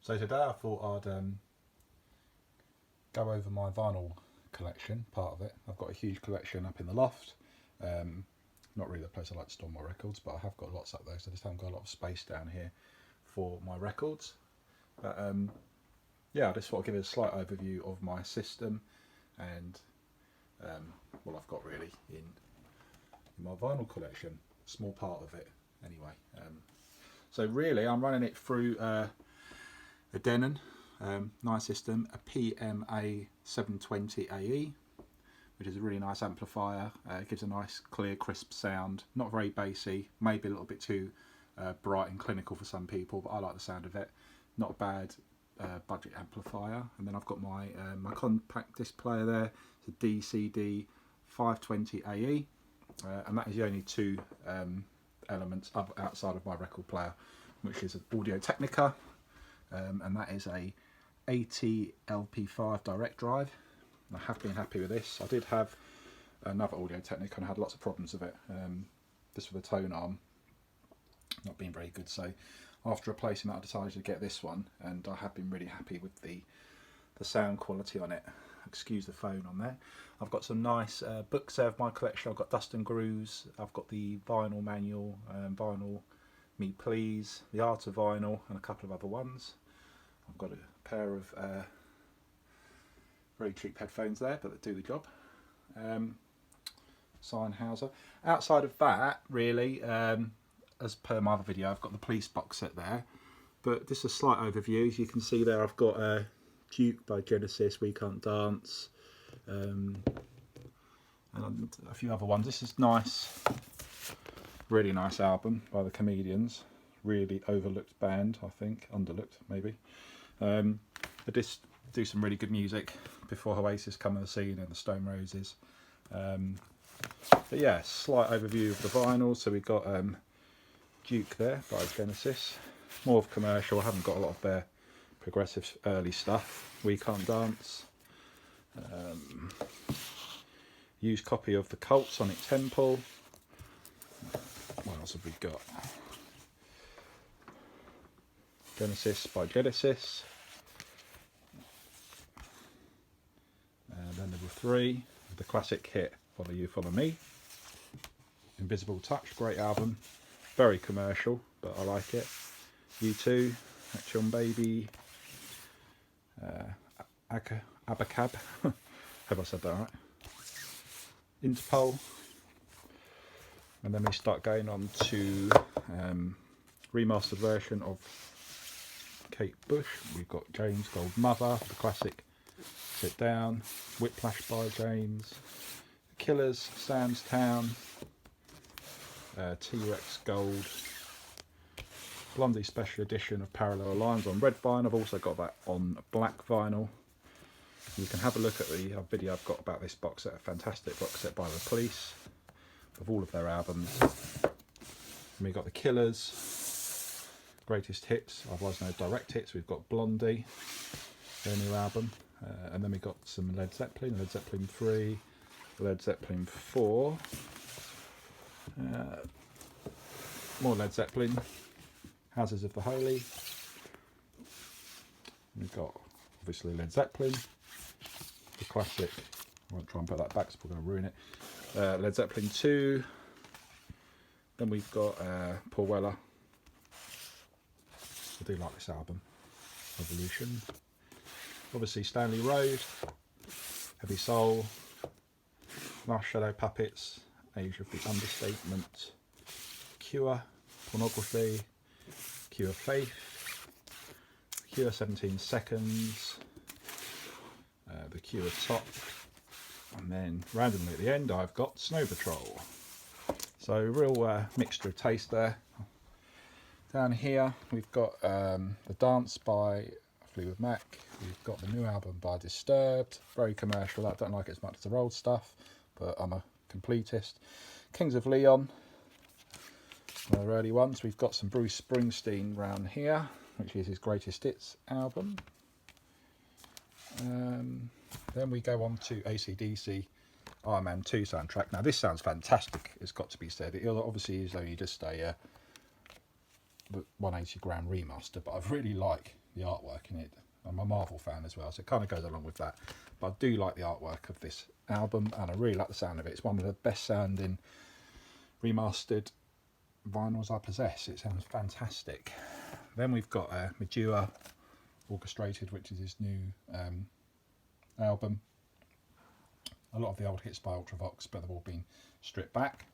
So today I thought I'd go over my vinyl collection, part of it. I've got a huge collection up in the loft. Not really the place I like to store my records, but I have got lots up there, so I just haven't got a lot of space down here for my records. But yeah, I just thought I'd give you a slight overview of my system and what I've got really in my vinyl collection. Small part of it anyway. So really I'm running it through a Denon, nice system, a PMA 720 AE, which is a really nice amplifier. It gives a nice clear crisp sound, not very bassy, maybe a little bit too bright and clinical for some people, but I like the sound of it. Not a bad budget amplifier. And then I've got my my compact disc player there. It's a DCD 520 AE, and that is the only two elements outside of my record player, which is an Audio Technica, and that is a AT-LP5 direct drive. I have been happy with this. I did have another Audio Technica and I had lots of problems with it. This with a tone arm not being very good, so after replacing that I decided to get this one, and I have been really happy with the sound quality on it. Excuse the phone on there. I've got some nice books there of my collection. I've got Dust and Grooves, I've got the Vinyl Manual, Vinyl Me Please, The Art of Vinyl, and a couple of other ones. I've got a pair of very cheap headphones there, but they do the job. Sennheiser. Outside of that, really, as per my other video, I've got the Police box set there. But just a slight overview. As you can see there, I've got Duke by Genesis, We Can't Dance, and a few other ones. This is nice, really nice album by the Comedians. Really overlooked band, I think, underlooked maybe. They just do some really good music before Oasis come on the scene and the Stone Roses. But yeah, slight overview of the vinyl. So we've got Duke there by Genesis, more of commercial. I haven't got a lot of their progressive early stuff. We Can't Dance. Used copy of the Cult, Sonic Temple. What else have we got? Genesis by Genesis. Then number 3, the classic hit Follow You, Follow Me. Invisible Touch, great album. Very commercial, but I like it. U2, Action Baby. Abacab. Have I said that right? Interpol. And then we start going on to remastered version of Kate Bush. We've got James Gold Mother, the classic Sit Down, Whiplash by James, The Killers, Sam's Town, T-Rex Gold, Blondie Special Edition of Parallel Lines on red vinyl. I've also got that on black vinyl. You can have a look at the video I've got about this box set, a fantastic box set by the Police of all of their albums. And we've got The Killers, Greatest Hits, otherwise known as Direct Hits. We've got Blondie, their new album. And then we've got some Led Zeppelin, Led Zeppelin 3, Led Zeppelin 4. More Led Zeppelin, Houses of the Holy. We've got obviously Led Zeppelin, the classic. I won't try and put that back, so we're going to ruin it. Led Zeppelin 2. Then we've got Paul Weller. I do like this album, Revolution. Obviously Stanley Road, Heavy Soul, Last Shadow Puppets, Age of the Understatement, Cure, Pornography, Cure Faith, Cure 17 Seconds, The Cure Top, and then randomly at the end I've got Snow Patrol. So real mixture of taste there. Down here we've got The Dance by Fleetwood Mac. We've got the new album by Disturbed, very commercial. I don't like it as much as their old stuff, but I'm a completist. Kings of Leon, one of their early ones. We've got some Bruce Springsteen round here, which is his Greatest Hits album. Then we go on to AC/DC Iron Man 2 soundtrack. Now this sounds fantastic, it's got to be said. It obviously is only just a the 180 gram remaster, but I really like the artwork in it. I'm a Marvel fan as well, so it kind of goes along with that. But I do like the artwork of this album, and I really like the sound of it. It's one of the best sounding remastered vinyls I possess. It sounds fantastic. Then we've got Midua Orchestrated, which is his new album. A lot of the old hits by Ultravox, but they've all been stripped back.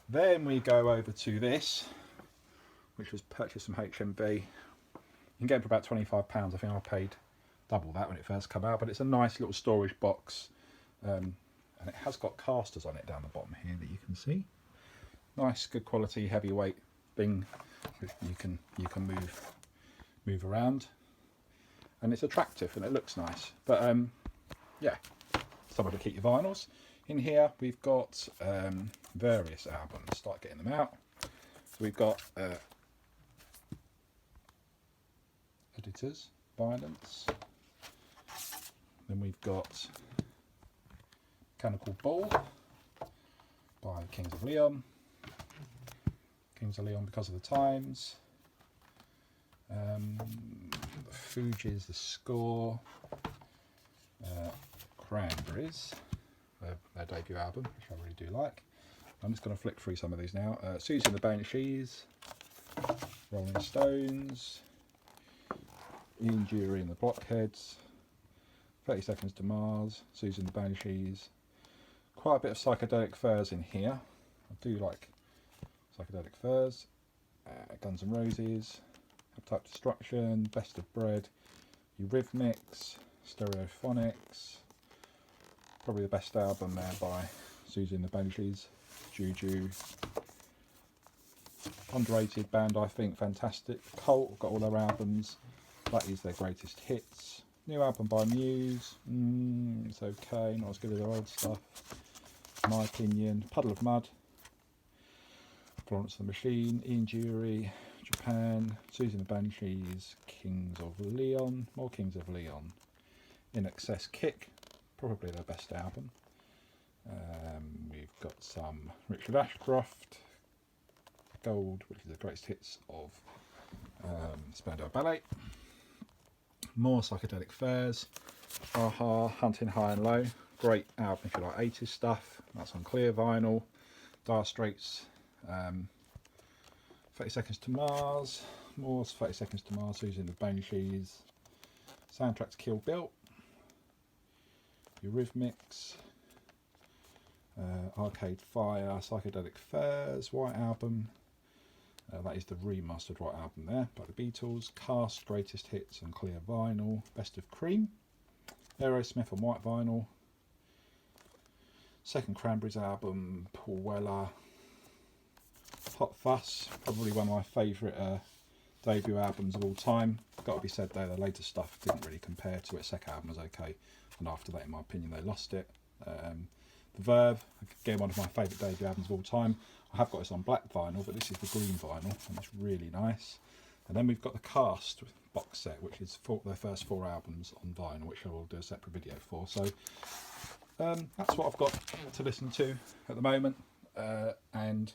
Then we go over to this, which was purchased from HMV. You can get it for about £25. I think I paid double that when it first came out, but it's a nice little storage box, and it has got casters on it down the bottom here that you can see. Nice, good quality, heavyweight thing which you can move around, and it's attractive and it looks nice. But yeah, somewhere to keep your vinyls. In here we've got various albums. Start getting them out. So we've got Editors, Violence. Then we've got Mechanical Bull by Kings of Leon. Kings of Leon Because of the Times. The Fugees, The Score. Cranberries, their debut album, which I really do like. I'm just going to flick through some of these now. Susie and the Banshees, Rolling Stones, Ian Dury and the Blockheads, 30 Seconds to Mars, Susie and the Banshees. Quite a bit of Psychedelic Furs in here. I do like Psychedelic Furs. Guns N' Roses, Appetite Destruction, Best of Bread, Eurythmics, Stereophonics. Probably the best album there by Susie and the Banshees. Juju. Underrated band, I think. Fantastic. Cult, got all their albums. That is their greatest hits. New album by Muse. It's okay, not as good as their old stuff, in my opinion. Puddle of Mud. Florence and the Machine. Ian Dury. Japan. Susie and the Banshees. Kings of Leon. More Kings of Leon. In Excess Kick. Probably their best album. We've got some Richard Ashcroft, Gold, which is the greatest hits of Spandau Ballet. More Psychedelic Furs, Aha, Hunting High and Low, great album if you like 80s stuff. That's on clear vinyl. Dire Straits, 30 Seconds to Mars, more 30 Seconds to Mars, Susie and the Banshees, Soundtrack to Kill Bill. Eurythmics, Arcade Fire, Psychedelic Furs, White Album, that is the remastered White Album there by the Beatles. Cast, Greatest Hits and clear vinyl, Best of Cream, Aerosmith on white vinyl, second Cranberries album, Paul Weller, Hot Fuss, probably one of my favourite debut albums of all time. Got to be said though, the later stuff didn't really compare to it. Second album was okay, and after that, in my opinion, they lost it. The Verve, again, one of my favourite debut albums of all time. I have got this on black vinyl, but this is the green vinyl, and it's really nice. And then we've got the Cast box set, which is their first 4 albums on vinyl, which I will do a separate video for. So that's what I've got to listen to at the moment. And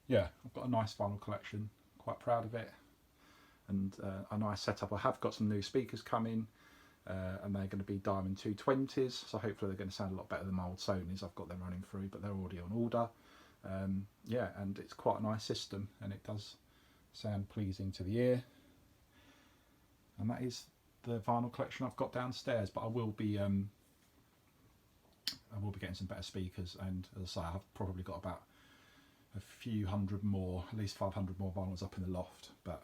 yeah, I've got a nice vinyl collection, quite proud of it. And a nice setup. I have got some new speakers coming. And they're going to be Diamond 220s, so hopefully they're going to sound a lot better than my old Sonys. I've got them running through, but they're already on order. Yeah, and it's quite a nice system, and it does sound pleasing to the ear. And that is the vinyl collection I've got downstairs. But I will be getting some better speakers, and as I say, I've probably got about a few hundred more, at least 500 more vinyls up in the loft. But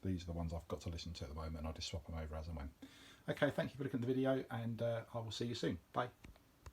these are the ones I've got to listen to at the moment. I'll just swap them over as and when. Okay, thank you for looking at the video, and I will see you soon. Bye.